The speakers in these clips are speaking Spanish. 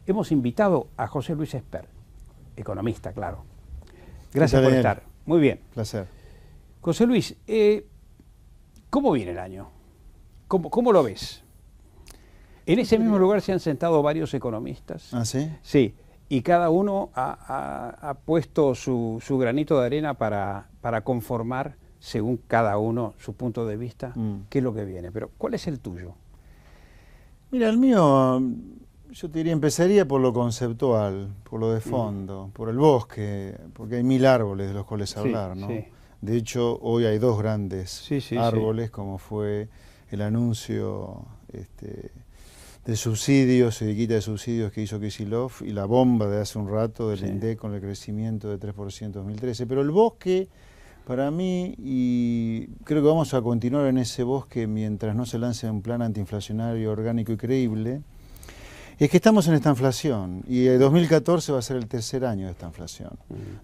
hemos invitado a José Luis Espert, economista, claro. Gracias por estar. Muy bien. Placer. José Luis, ¿cómo viene el año? ¿Cómo lo ves? En ese mismo lugar se han sentado varios economistas. ¿Ah, sí? Sí, y cada uno ha puesto su granito de arena para conformar, según cada uno, su punto de vista, qué es lo que viene. Pero, ¿cuál es el tuyo? Mira, el mío, yo te diría, empezaría por lo conceptual, por lo de fondo, por el bosque, porque hay 1000 árboles de los cuales hablar, ¿no? Sí. De hecho, hoy hay 2 grandes árboles, como fue el anuncio de subsidios y de quita de subsidios que hizo Kicillof y la bomba de hace un rato del INDEC con el crecimiento de 3% en 2013. Pero el bosque, para mí, y creo que vamos a continuar en ese bosque mientras no se lance un plan antiinflacionario orgánico y creíble, es que estamos en esta inflación y 2014 va a ser el tercer año de esta inflación.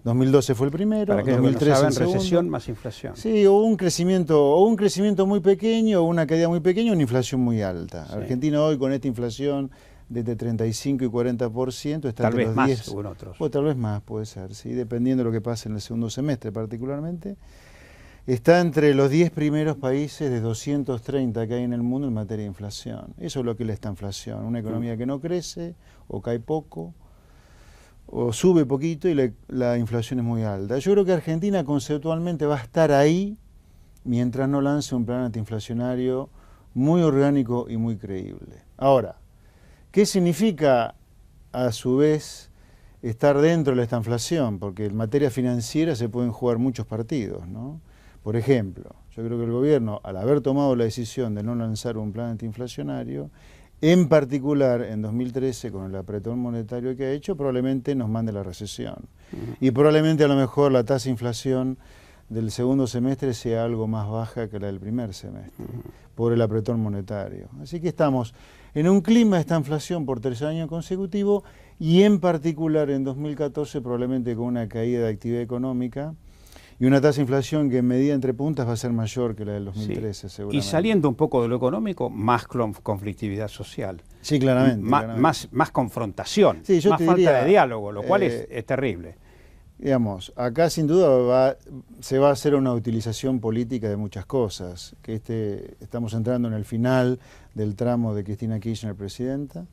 2012 fue el primero, para que 2013 no saben, el segundo. recesión más inflación. Sí, o un crecimiento muy pequeño, o una caída muy pequeña, una inflación muy alta. Sí. Argentina hoy con esta inflación de 35 y 40% está tal entre vez los más 10, según otros. o tal vez más, puede ser, sí, dependiendo de lo que pase en el segundo semestre particularmente. Está entre los 10 primeros países de 230 que hay en el mundo en materia de inflación. Eso es lo que es esta inflación, una economía que no crece o cae poco o sube poquito y la inflación es muy alta. Yo creo que Argentina conceptualmente va a estar ahí mientras no lance un plan antiinflacionario muy orgánico y muy creíble. Ahora, ¿qué significa a su vez estar dentro de esta inflación? Porque en materia financiera se pueden jugar muchos partidos, ¿no? Por ejemplo, yo creo que el gobierno, al haber tomado la decisión de no lanzar un plan antiinflacionario, en particular en 2013, con el apretón monetario que ha hecho, probablemente nos mande la recesión. Y probablemente a lo mejor la tasa de inflación del segundo semestre sea algo más baja que la del primer semestre, por el apretón monetario. Así que estamos en un clima de esta inflación por 3 años consecutivos y en particular en 2014 probablemente con una caída de actividad económica y una tasa de inflación que en medida entre puntas va a ser mayor que la del 2013, seguramente. Y saliendo un poco de lo económico, más conflictividad social. Sí, claramente. Más confrontación, sí, más falta de diálogo, lo cual es terrible. Digamos, acá sin duda se va a hacer una utilización política de muchas cosas, que estamos entrando en el final del tramo de Cristina Kirchner presidenta,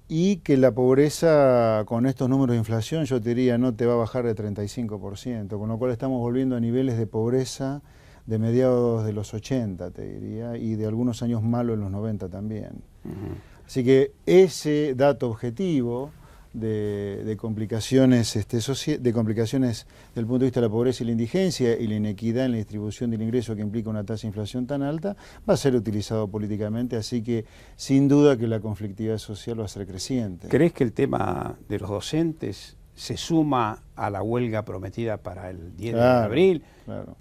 y que la pobreza con estos números de inflación, yo te diría, no te va a bajar de 35%, con lo cual estamos volviendo a niveles de pobreza de mediados de los 80, te diría, y de algunos años malos en los 90 también. Así que ese dato objetivo de complicaciones de complicaciones desde el punto de vista de la pobreza y la indigencia y la inequidad en la distribución del ingreso que implica una tasa de inflación tan alta, va a ser utilizado políticamente, así que sin duda que la conflictividad social va a ser creciente. ¿Crees que el tema de los docentes se suma a la huelga prometida para el 10 de abril? Claro.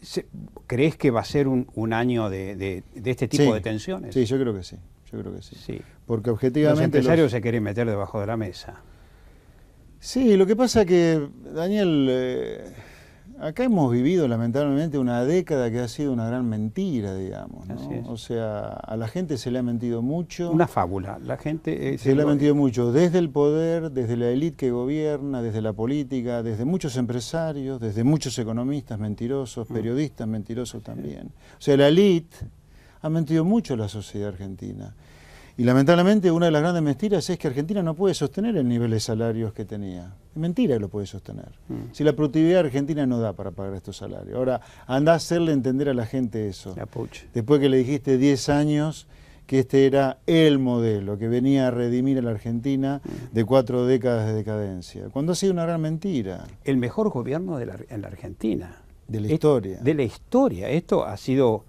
¿Crees que va a ser un año de este tipo de tensiones? Sí, yo creo que sí. Yo creo que sí. Sí. Porque objetivamente los empresarios se quieren meter debajo de la mesa. Sí, lo que pasa que, Daniel, acá hemos vivido lamentablemente una década que ha sido una gran mentira, digamos, ¿no? O sea, a la gente se le ha mentido mucho. Una fábula. La gente se le ha mentido mucho desde el poder, desde la élite que gobierna, desde la política, desde muchos empresarios, desde muchos economistas mentirosos, periodistas mentirosos también. O sea, la élite ha mentido mucho a la sociedad argentina. Y lamentablemente una de las grandes mentiras es que Argentina no puede sostener el nivel de salarios que tenía. Es mentira que lo puede sostener. Si la productividad argentina no da para pagar estos salarios. Ahora, anda a hacerle entender a la gente eso. Después que le dijiste 10 años que este era el modelo, que venía a redimir a la Argentina de 4 décadas de decadencia. Cuando ha sido una gran mentira. El mejor gobierno en la Argentina. De la historia. De la historia. Esto ha sido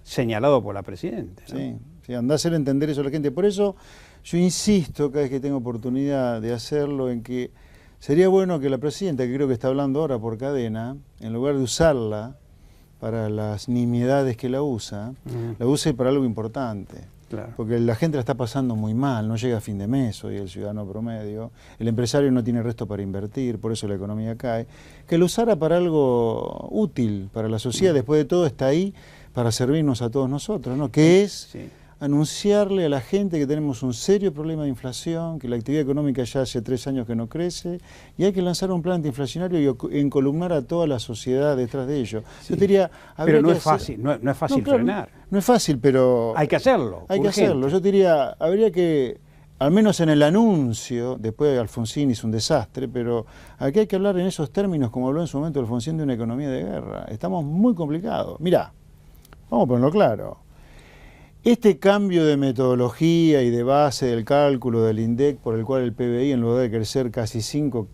señalado por la presidenta, ¿no? Sí. Sí, anda a hacer entender eso a la gente. Por eso yo insisto cada vez que tengo oportunidad de hacerlo en que sería bueno que la presidenta, que creo que está hablando ahora por cadena, en lugar de usarla para las nimiedades que la usa, la use para algo importante. Claro. Porque la gente la está pasando muy mal, no llega a fin de mes hoy el ciudadano promedio, el empresario no tiene resto para invertir, por eso la economía cae. Que lo usara para algo útil para la sociedad, después de todo está ahí para servirnos a todos nosotros, ¿no? Que es anunciarle a la gente que tenemos un serio problema de inflación, que la actividad económica ya hace 3 años que no crece, y hay que lanzar un plan antiinflacionario y encolumnar a toda la sociedad detrás de ello. Sí. Yo te diría, pero no es fácil, no es fácil claro, frenar. No es fácil, pero... Hay que hacerlo. Hay que hacerlo. Yo te diría, habría que, al menos en el anuncio, después Alfonsín hizo un desastre, pero aquí hay que hablar en esos términos, como habló en su momento Alfonsín, de una economía de guerra. Estamos muy complicados. Mirá, vamos a ponerlo claro. Este cambio de metodología y de base del cálculo del INDEC, por el cual el PBI, en lugar de crecer casi 5,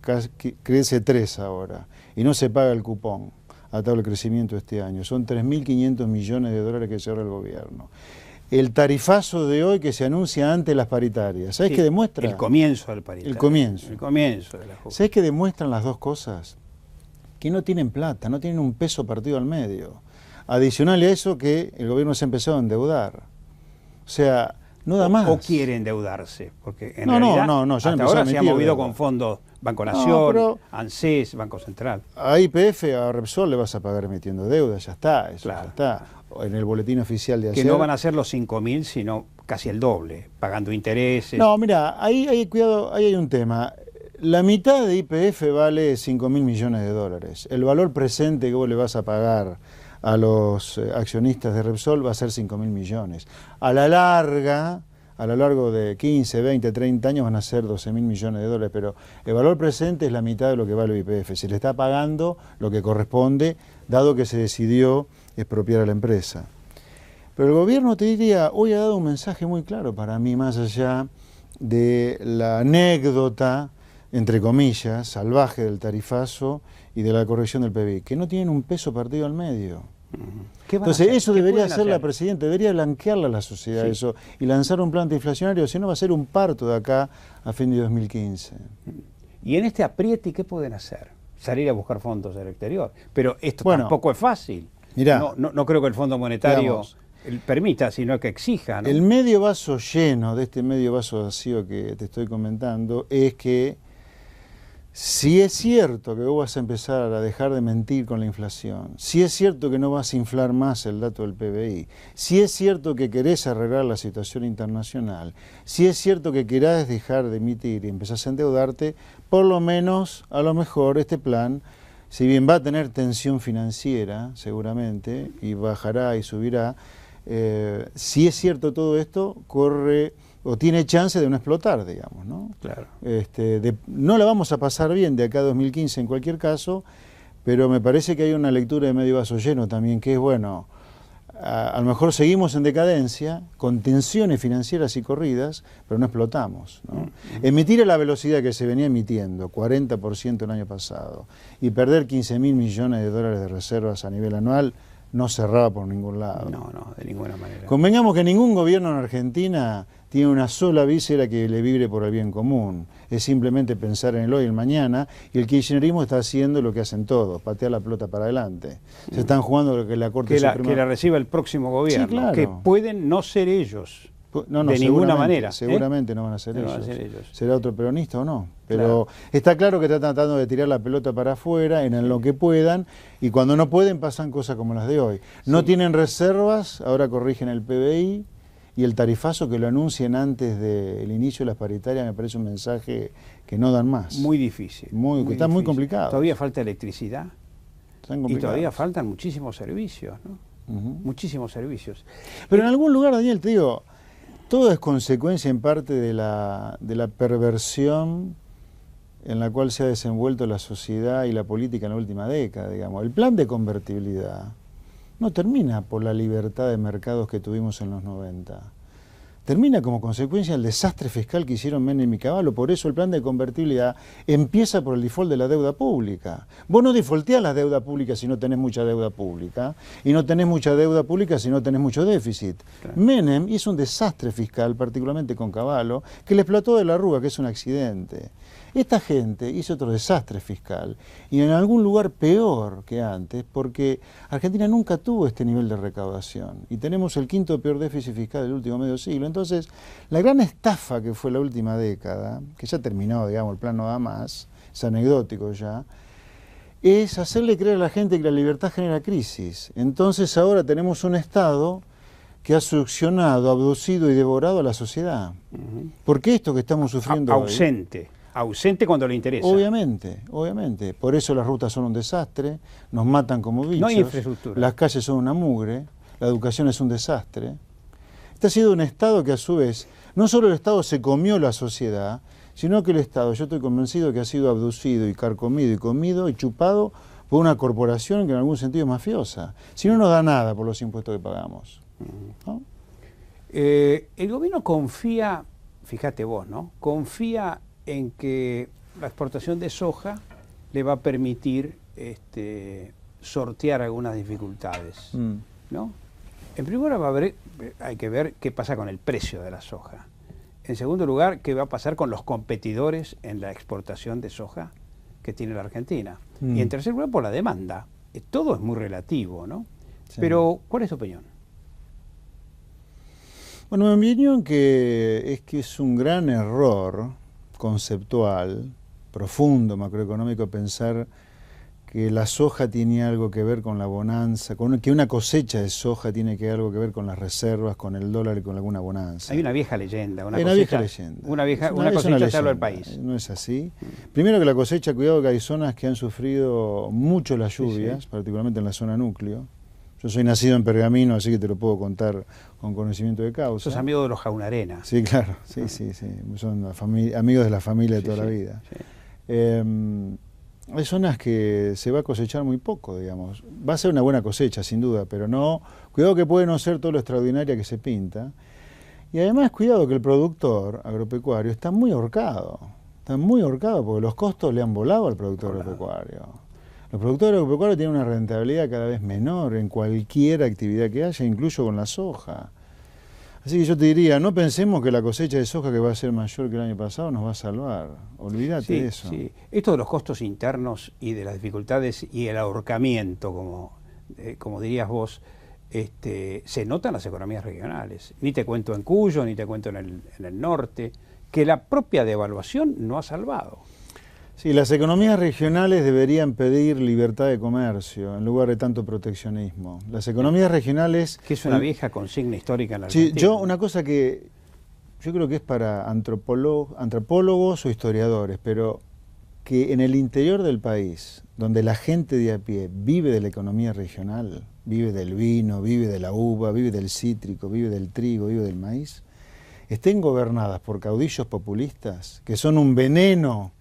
crece 3 ahora, y no se paga el cupón atado al crecimiento este año, son 3.500 millones de dólares que se ahorra el gobierno. El tarifazo de hoy que se anuncia ante las paritarias, ¿sabes qué demuestra? El comienzo del paritario. El comienzo. El comienzo de la justicia. ¿Sabes qué demuestran las dos cosas? Que no tienen plata, no tienen un peso partido al medio. Adicional a eso, que el gobierno se ha empezado a endeudar. O sea, no da más. O quiere endeudarse, porque en No, realidad hasta ahora se ha movido con fondos Banco Nación, ANSES, Banco Central. A YPF, a Repsol le vas a pagar emitiendo deuda, ya está, eso claro, ya está. En el boletín oficial de ayer. Que no van a ser los 5.000, sino casi el doble, pagando intereses. No, mira, ahí cuidado, ahí hay un tema. La mitad de YPF vale 5.000 millones de dólares. El valor presente que vos le vas a pagar a los accionistas de Repsol va a ser 5.000 millones. A lo largo de 15, 20, 30 años van a ser 12.000 millones de dólares, pero el valor presente es la mitad de lo que vale YPF. Se le está pagando lo que corresponde, dado que se decidió expropiar a la empresa. Pero el gobierno, te diría, hoy ha dado un mensaje muy claro para mí, más allá de la anécdota, entre comillas, salvaje del tarifazo y de la corrección del PBI, que no tienen un peso partido al medio. Entonces eso debería hacer la presidenta, debería blanquearle a la sociedad eso y lanzar un plan antiinflacionario, si no va a ser un parto de acá a fin de 2015. Y en este apriete, ¿qué pueden hacer? Salir a buscar fondos del exterior. Pero esto tampoco es fácil. Mirá, no creo que el Fondo Monetario permita, sino que exija, ¿no? El medio vaso lleno de este medio vaso vacío que te estoy comentando es que si es cierto que vos vas a empezar a dejar de mentir con la inflación, si es cierto que no vas a inflar más el dato del PBI, si es cierto que querés arreglar la situación internacional, si es cierto que querés dejar de emitir y empezás a endeudarte, por lo menos, a lo mejor, este plan, si bien va a tener tensión financiera, seguramente, y bajará y subirá, si es cierto todo esto, corre o tiene chance de no explotar, digamos, ¿no? Claro. No la vamos a pasar bien de acá a 2015 en cualquier caso, pero me parece que hay una lectura de medio vaso lleno también, que es, bueno, a lo mejor seguimos en decadencia, con tensiones financieras y corridas, pero no explotamos, ¿no? Emitir a la velocidad que se venía emitiendo, 40% el año pasado, y perder 15.000 millones de dólares de reservas a nivel anual, no cerraba por ningún lado. No, de ninguna manera. Convengamos que ningún gobierno en Argentina tiene una sola víscera que le vibre por el bien común. Es simplemente pensar en el hoy y el mañana, y el kirchnerismo está haciendo lo que hacen todos, patear la pelota para adelante. Se están jugando lo que la Corte Suprema... Que la reciba el próximo gobierno, sí, claro. Que pueden no ser ellos. No, de ninguna manera. Seguramente no van a ser no ellos. van a ser ellos. ¿Será otro peronista o no? Pero está claro que están tratando de tirar la pelota para afuera en lo que puedan, y cuando no pueden pasan cosas como las de hoy. No tienen reservas, ahora corrigen el PBI, y el tarifazo que lo anuncien antes del inicio de las paritarias me parece un mensaje que no dan más. Muy difícil. Está muy complicado. Todavía falta electricidad y todavía faltan muchísimos servicios, ¿no? Muchísimos servicios. Pero en algún lugar, Daniel, te digo, todo es consecuencia en parte de la perversión en la cual se ha desenvuelto la sociedad y la política en la última década, digamos. El plan de convertibilidad no termina por la libertad de mercados que tuvimos en los 90. Termina como consecuencia del desastre fiscal que hicieron Menem y Cavallo. Por eso el plan de convertibilidad empieza por el default de la deuda pública. Vos no defaulteás la deuda pública si no tenés mucha deuda pública, y no tenés mucha deuda pública si no tenés mucho déficit. Claro. Menem hizo un desastre fiscal, particularmente con Cavallo, que le explotó de la Rúa, que es un accidente. Esta gente hizo otro desastre fiscal, y en algún lugar peor que antes, porque Argentina nunca tuvo este nivel de recaudación, y tenemos el quinto peor déficit fiscal del último medio siglo. Entonces, la gran estafa que fue la última década, que ya terminó, digamos, el plan no da más, es anecdótico ya, es hacerle creer a la gente que la libertad genera crisis. Entonces ahora tenemos un Estado que ha succionado, abducido y devorado a la sociedad. Porque esto que estamos sufriendo ausente. Ausente cuando le interesa. Obviamente, obviamente. Por eso las rutas son un desastre, nos matan como bichos. No hay infraestructura. Las calles son una mugre, la educación es un desastre. Este ha sido un Estado que a su vez, no solo el Estado se comió la sociedad, sino que el Estado, yo estoy convencido que ha sido abducido y carcomido y comido y chupado por una corporación que en algún sentido es mafiosa. Si no nos da nada por los impuestos que pagamos, ¿no? El gobierno confía, fíjate vos, ¿no? Confía en que la exportación de soja le va a permitir sortear algunas dificultades, ¿no? En primer lugar hay que ver qué pasa con el precio de la soja. En segundo lugar, qué va a pasar con los competidores en la exportación de soja que tiene la Argentina. Y en tercer lugar, por la demanda. Todo es muy relativo, ¿no? Sí. Pero, ¿cuál es tu opinión? Bueno, mi opinión es que es un gran error conceptual, profundo, macroeconómico, pensar que la soja tiene algo que ver con la bonanza, que una cosecha de soja tiene algo que ver con las reservas, con el dólar y con alguna bonanza. Hay una vieja leyenda. Una vieja leyenda. Una cosecha salva el país. No es así. Primero que la cosecha, cuidado que hay zonas que han sufrido mucho las lluvias, particularmente en la zona núcleo. Yo soy nacido en Pergamino, así que te lo puedo contar con conocimiento de causa. Sos amigo de los Jaunarena. Sí, claro. Sí. Son amigos de la familia de toda la vida. Sí. Hay zonas que se va a cosechar muy poco, digamos. Va a ser una buena cosecha, sin duda, pero no... Cuidado que puede no ser todo lo extraordinaria que se pinta. Y además, cuidado que el productor agropecuario está muy ahorcado. Está muy ahorcado porque los costos le han volado al productor agropecuario. Los productores agropecuarios tienen una rentabilidad cada vez menor en cualquier actividad que haya, incluso con la soja. Así que yo te diría, no pensemos que la cosecha de soja que va a ser mayor que el año pasado nos va a salvar. Olvídate de eso. Sí. Esto de los costos internos y de las dificultades y el ahorcamiento, como dirías vos, se nota en las economías regionales. Ni te cuento en Cuyo, ni te cuento en el norte, que la propia devaluación no ha salvado. Sí, las economías regionales deberían pedir libertad de comercio en lugar de tanto proteccionismo. Las economías regionales... Que es una vieja consigna histórica en la Argentina. Sí, una cosa que yo creo que es para antropólogos o historiadores, pero que en el interior del país, donde la gente de a pie vive de la economía regional, vive del vino, vive de la uva, vive del cítrico, vive del trigo, vive del maíz, estén gobernadas por caudillos populistas, que son un veneno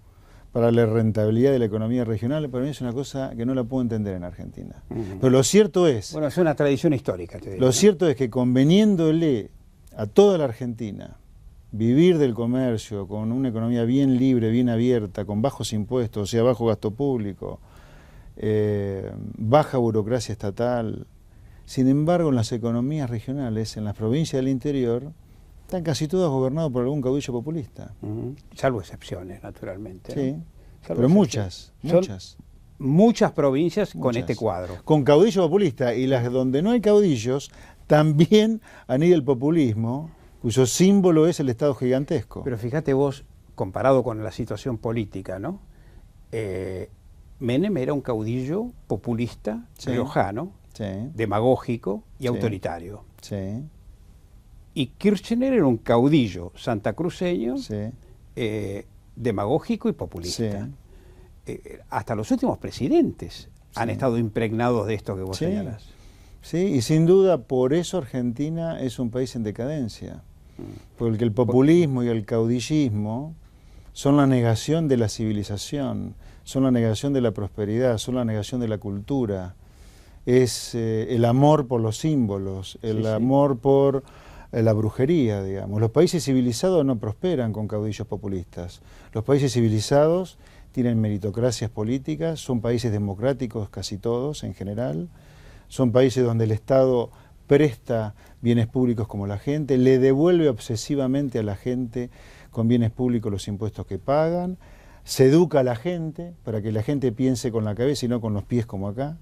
para la rentabilidad de la economía regional, para mí es una cosa que no la puedo entender en Argentina. Pero lo cierto es... Bueno, es una tradición histórica, te digo. Lo cierto es que conveniéndole a toda la Argentina vivir del comercio con una economía bien libre, bien abierta, con bajos impuestos, o sea, bajo gasto público, baja burocracia estatal. Sin embargo, en las economías regionales, en las provincias del interior, están casi todas gobernadas por algún caudillo populista. Salvo excepciones, naturalmente. Sí, ¿no? pero muchas. Muchas provincias con este cuadro. Con caudillo populista, y las donde no hay caudillos, también anida el populismo, cuyo símbolo es el Estado gigantesco. Pero fíjate vos, comparado con la situación política, ¿no? Menem era un caudillo populista, riojano, demagógico y autoritario. Sí. Y Kirchner era un caudillo santacruceño, demagógico y populista. Hasta los últimos presidentes han estado impregnados de esto que vos señalás. Sí, y sin duda por eso Argentina es un país en decadencia. Porque el populismo y el caudillismo son la negación de la civilización, son la negación de la prosperidad, son la negación de la cultura. Es el amor por los símbolos, el amor por la brujería, digamos. Los países civilizados no prosperan con caudillos populistas. Los países civilizados tienen meritocracias políticas, son países democráticos casi todos en general, son países donde el Estado presta bienes públicos como la gente, le devuelve obsesivamente a la gente con bienes públicos los impuestos que pagan, se educa a la gente para que la gente piense con la cabeza y no con los pies como acá.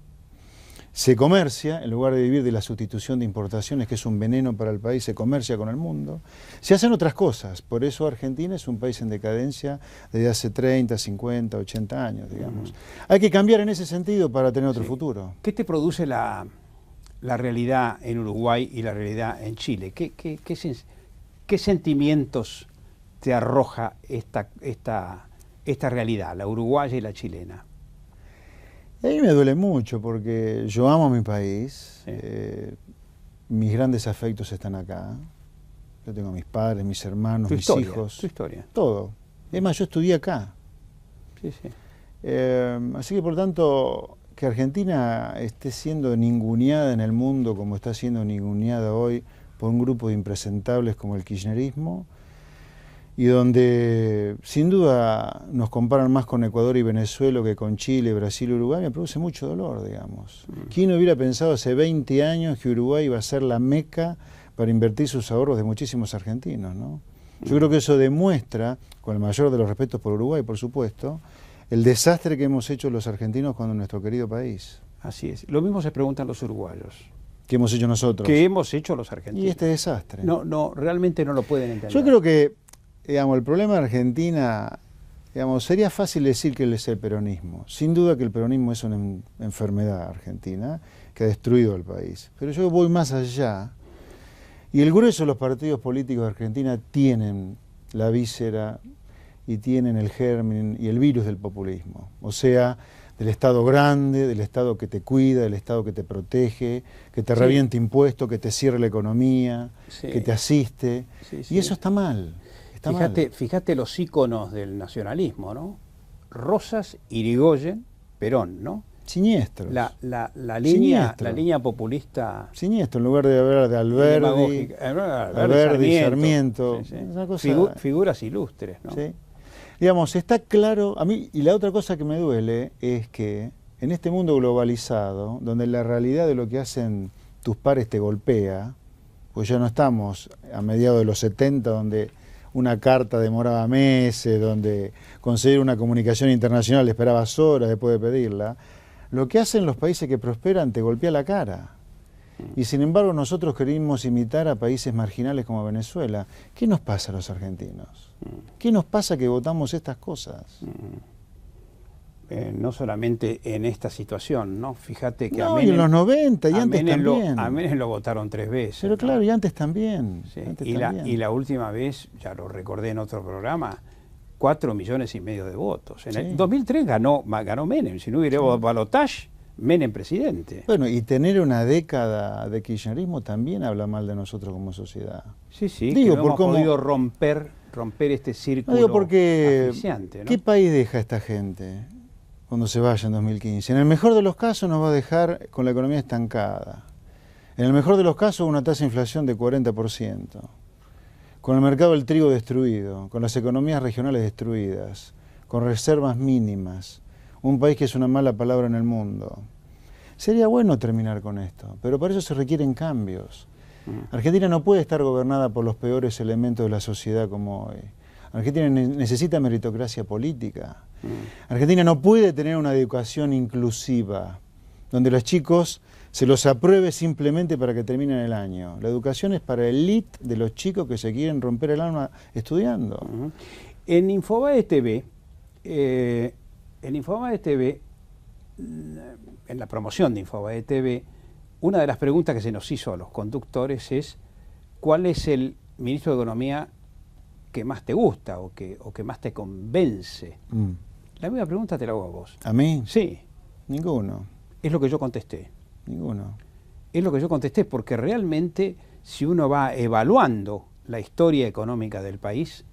Se comercia, en lugar de vivir de la sustitución de importaciones, que es un veneno para el país, se comercia con el mundo. Se hacen otras cosas, por eso Argentina es un país en decadencia desde hace 30, 50, 80 años, digamos. Hay que cambiar en ese sentido para tener otro futuro. ¿Qué te produce la la realidad en Uruguay y la realidad en Chile? ¿Qué sentimientos te arroja esta realidad, la uruguaya y la chilena? A mí me duele mucho porque yo amo mi país, sí. Mis grandes afectos están acá. Yo tengo mis padres, mis hermanos, mis hijos. Tu historia. Todo. Es más, yo estudié acá. Sí, sí. Así que por tanto, que Argentina esté siendo ninguneada en el mundo como está siendo ninguneada hoy por un grupo de impresentables como el kirchnerismo, y donde sin duda nos comparan más con Ecuador y Venezuela que con Chile, Brasil y Uruguay, me produce mucho dolor, digamos. ¿Quién hubiera pensado hace 20 años que Uruguay iba a ser la meca para invertir sus ahorros de muchísimos argentinos, ¿no? Yo creo que eso demuestra, con el mayor de los respetos por Uruguay, por supuesto, el desastre que hemos hecho los argentinos con nuestro querido país. Así es. Lo mismo se preguntan los uruguayos. ¿Qué hemos hecho nosotros? ¿Qué hemos hecho los argentinos? Y este desastre. No, realmente no lo pueden entender. Yo creo que, digamos, el problema de Argentina, digamos, sería fácil decir que es el peronismo. Sin duda que el peronismo es una enfermedad argentina que ha destruido el país. Pero yo voy más allá. Y el grueso de los partidos políticos de Argentina tienen la víscera y tienen el germen y el virus del populismo. O sea, del Estado grande, del Estado que te cuida, del Estado que te protege, que te reviente impuestos, que te cierre la economía, que te asiste. Y eso está mal. Fíjate los íconos del nacionalismo, ¿no? Rosas, Irigoyen, Perón, ¿no? Siniestros. La línea populista. Siniestro, en lugar de hablar de Alberdi, Sarmiento. Sí, sí. Figuras ilustres, ¿no? Sí. Digamos, está claro, a mí, y la otra cosa que me duele es que en este mundo globalizado, donde la realidad de lo que hacen tus pares te golpea, pues ya no estamos a mediados de los 70, donde una carta demoraba meses, donde conseguir una comunicación internacional esperabas horas después de pedirla. Lo que hacen los países que prosperan te golpea la cara. Y sin embargo nosotros queremos imitar a países marginales como Venezuela. ¿Qué nos pasa a los argentinos? ¿Qué nos pasa que votamos estas cosas? No solamente en esta situación, ¿no? Fíjate que y en los 90 y antes también. A Menem lo votaron 3 veces. Pero claro, ¿no? Y antes también. Sí. Y la última vez, ya lo recordé en otro programa, 4,5 millones de votos. En el 2003 ganó Menem. Si no hubiera balotaje, Menem presidente. Bueno, y tener una década de kirchnerismo también habla mal de nosotros como sociedad. Sí, digo, que no hemos podido romper este círculo asfixiante, ¿no? ¿Qué país deja esta gente cuando se vaya en 2015? En el mejor de los casos nos va a dejar con la economía estancada. En el mejor de los casos una tasa de inflación de 40%. Con el mercado del trigo destruido, con las economías regionales destruidas, con reservas mínimas. Un país que es una mala palabra en el mundo. Sería bueno terminar con esto, pero para eso se requieren cambios. Argentina no puede estar gobernada por los peores elementos de la sociedad como hoy. Argentina necesita meritocracia política. Argentina no puede tener una educación inclusiva, donde los chicos se los apruebe simplemente para que terminen el año. La educación es para el elite de los chicos que se quieren romper el alma estudiando. En Infobae TV, en la promoción de Infobae TV, una de las preguntas que se nos hizo a los conductores es ¿cuál es el ministro de Economía que más te gusta o que más te convence? La misma pregunta te la hago a vos. ¿A mí? Sí. Ninguno. Es lo que yo contesté. Ninguno. Es lo que yo contesté porque realmente si uno va evaluando la historia económica del país,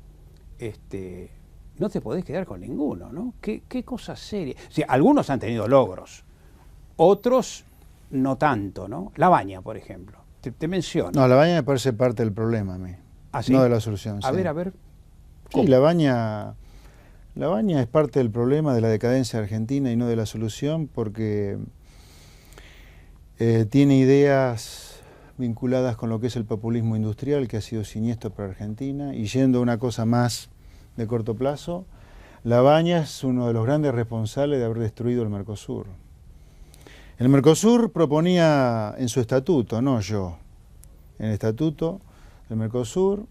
no te podés quedar con ninguno, ¿no? ¿Qué cosa seria? O sea, algunos han tenido logros, otros no tanto, ¿no? Labaña, por ejemplo, te menciono. No, Labaña me parece parte del problema a mí, ¿Ah, sí? no de la solución. A ver. ¿Cómo? Sí, Labaña es parte del problema de la decadencia argentina y no de la solución porque tiene ideas vinculadas con lo que es el populismo industrial que ha sido siniestro para Argentina y yendo a una cosa más de corto plazo, Labaña es uno de los grandes responsables de haber destruido el Mercosur. El Mercosur proponía en su estatuto, no yo, en el estatuto del Mercosur,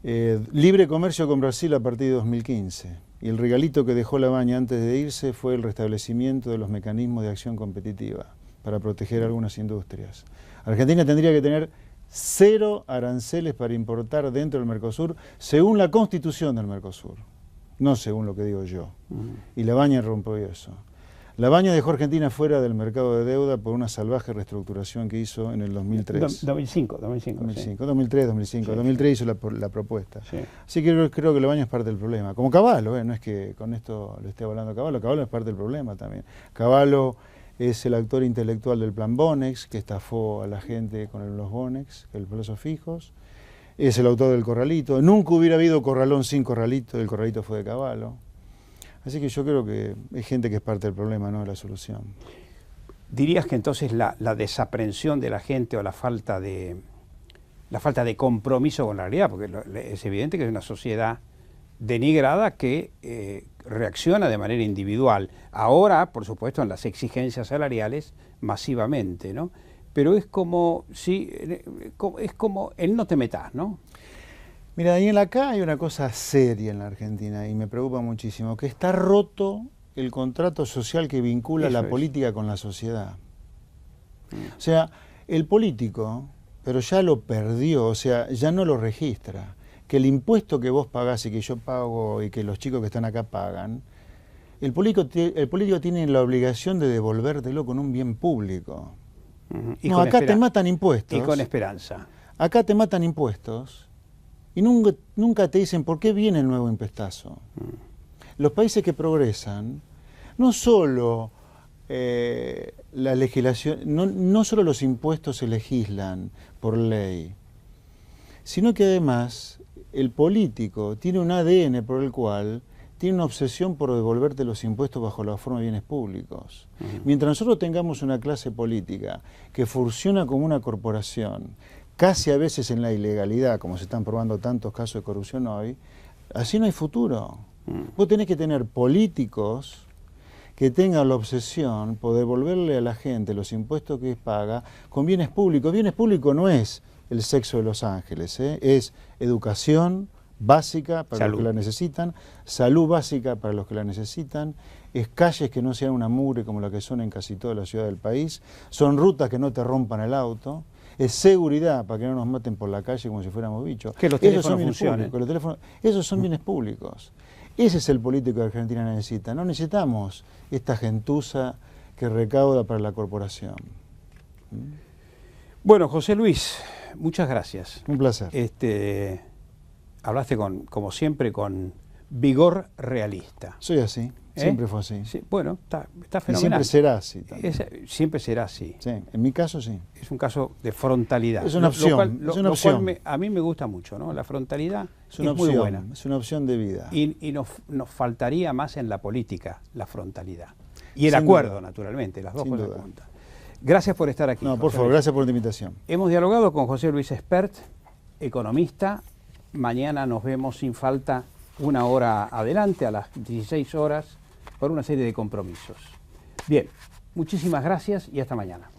libre comercio con Brasil a partir de 2015. Y el regalito que dejó Labaña antes de irse fue el restablecimiento de los mecanismos de acción competitiva. para proteger algunas industrias. Argentina tendría que tener 0 aranceles para importar dentro del Mercosur, según la Constitución del Mercosur, no según lo que digo yo. Y Labaña rompió eso. Labaña dejó a Argentina fuera del mercado de deuda por una salvaje reestructuración que hizo en el 2003. 2003, 2005. Sí. 2003 hizo la propuesta. Sí. Así que creo que Labaña es parte del problema. Como Cavallo, no es que con esto le esté hablando a Cavallo, Cavallo es parte del problema también. Cavallo es el actor intelectual del plan Bonex, que estafó a la gente con los Bonex, el plazos fijos. Es el autor del Corralito. Nunca hubiera habido Corralón sin Corralito, el Corralito fue de Cavallo. Así que yo creo que hay gente que es parte del problema, no de la solución. ¿Dirías que entonces la desaprensión de la gente o la falta de compromiso con la realidad, porque es evidente que es una sociedad denigrada que reacciona de manera individual, ahora, por supuesto, en las exigencias salariales masivamente, ¿no? Pero es como, sí, es como el no te metas, ¿no? Mira, Daniel, acá hay una cosa seria en la Argentina y me preocupa muchísimo, que está roto el contrato social que vincula la política con la sociedad. O sea, el político, pero ya lo perdió, o sea, ya no lo registra. Que el impuesto que vos pagás y que yo pago y que los chicos que están acá pagan, el político tiene la obligación de devolvértelo con un bien público. No, acá te matan impuestos. Y con esperanza. Acá te matan impuestos. Y nunca te dicen por qué viene el nuevo impuestazo. Los países que progresan, no solo la legislación, no solo los impuestos se legislan por ley, sino que además el político tiene un ADN por el cual tiene una obsesión por devolverte los impuestos bajo la forma de bienes públicos. Mientras nosotros tengamos una clase política que funciona como una corporación, casi a veces en la ilegalidad, como se están probando tantos casos de corrupción hoy, así no hay futuro. Vos tenés que tener políticos que tengan la obsesión por devolverle a la gente los impuestos que paga con bienes públicos. Bienes públicos no es el sexo de los ángeles, es educación básica para los que la necesitan, salud básica para los que la necesitan, es calles que no sean una mugre como la que son en casi toda la ciudad del país, son rutas que no te rompan el auto, es seguridad para que no nos maten por la calle como si fuéramos bichos. Que los teléfonos funcionen. Esos son bienes públicos. Ese es el político que Argentina necesita. No necesitamos esta gentuza que recauda para la corporación. Bueno, José Luis, muchas gracias. Un placer. Hablaste, como siempre, con vigor realista. Soy así. Siempre fue así. Sí, bueno, está fenomenal. Y siempre será así. Siempre será así. Sí, en mi caso sí. Es un caso de frontalidad. Es una opción. Lo cual a mí me gusta mucho, ¿no? La frontalidad es muy buena. Es una opción de vida. Y nos faltaría más en la política la frontalidad. Y el acuerdo, naturalmente, las dos cosas juntas. Gracias por estar aquí. No, por favor, gracias por la invitación. Hemos dialogado con José Luis Espert, economista. Mañana nos vemos sin falta una hora adelante, a las 16 horas, por una serie de compromisos. Bien, muchísimas gracias y hasta mañana.